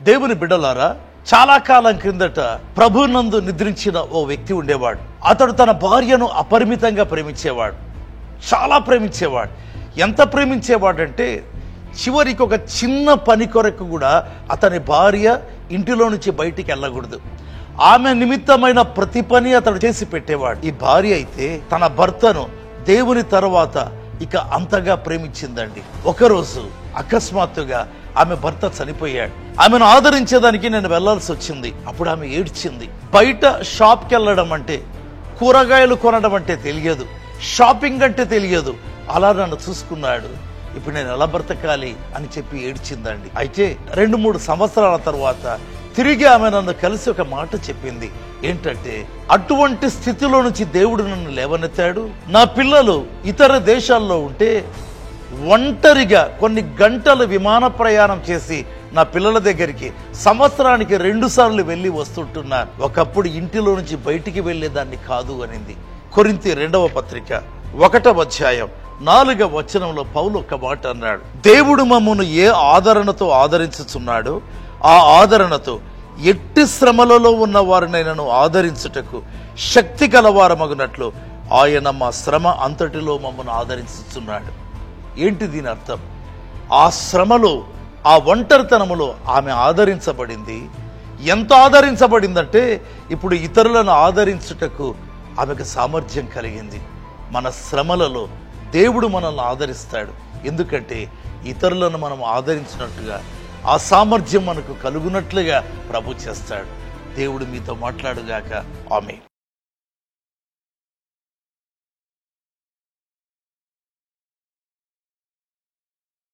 దేవుని బిడ్డలారా, చాలా కాలం క్రిందట ప్రభునందు నిద్రించిన ఓ వ్యక్తి ఉండేవాడు. అతడు తన భార్యను అపరిమితంగా ప్రేమించేవాడు, చాలా ప్రేమించేవాడు. ఎంత ప్రేమించేవాడంటే చివరికి ఒక చిన్న పని కొరకు కూడా అతని భార్య ఇంటిలో నుంచి బయటికి వెళ్ళకూడదు. ఆమె నిమిత్తమైన ప్రతి పని అతడు చేసి పెట్టేవాడు. ఈ భార్య అయితే తన భర్తను దేవుని తర్వాత ఇక అంతగా ప్రేమించిందండి. ఒకరోజు అకస్మాత్తుగా ఆమె భర్త చనిపోయాడు. ఆమెను ఆదరించేదానికి నేను వెళ్లాల్సి వచ్చింది. అప్పుడు ఆమె ఏడ్చింది. బయట షాప్కి వెళ్ళడం అంటే, కూరగాయలు కొనడం అంటే తెలియదు, షాపింగ్ అంటే తెలియదు. అలా నన్ను చూసుకున్నాడు, ఇప్పుడు నేను ఎలా బ్రతకాలి అని చెప్పి ఏడ్చిందండి. అయితే 2-3 సంవత్సరాల తర్వాత తిరిగి ఆమె నన్ను కలిసి ఒక మాట చెప్పింది. ఏంటంటే, అటువంటి స్థితిలో నుంచి దేవుడు నన్ను లేవనెత్తాడు. నా పిల్లలు ఇతర దేశాల్లో ఉంటే ఒంటరిగా కొన్ని గంటలు విమాన ప్రయాణం చేసి నా పిల్లల దగ్గరికి సంవత్సరానికి 2 సార్లు వెళ్ళి వస్తుంటున్నాను. ఒకప్పుడు ఇంటిలో నుంచి బయటికి వెళ్లేదాన్ని కాదు అనింది. కొరింథీ 2వ పత్రిక 1వ అధ్యాయం 4వ వచనంలో పౌలు ఒక మాట అన్నాడు. దేవుడు మమ్మను ఏ ఆదరణతో ఆదరించుచున్నాడో ఆ ఆదరణతో ఎట్టి శ్రమలలో ఉన్న వారినైనను ఆదరించుటకు శక్తి గలవారమగునట్లు ఆయన మా శ్రమ అంతటిలో మమ్మను ఆదరించుచున్నాడు. ఏంటి దీని అర్థం? ఆ శ్రమలో, ఆ ఒంటరితనములో ఆమె ఆదరించబడింది. ఎంత ఆదరించబడిందంటే ఇప్పుడు ఇతరులను ఆదరించుటకు ఆమెకు సామర్థ్యం కలిగింది. మన శ్రమలలో దేవుడు మనల్ని ఆదరిస్తాడు. ఎందుకంటే ఇతరులను మనం ఆదరించినట్టుగా ఆ సామర్థ్యం మనకు కలుగునట్లుగా ప్రభు చేస్తాడు. దేవుడు మీతో మాట్లాడుగాక. ఆమేన్.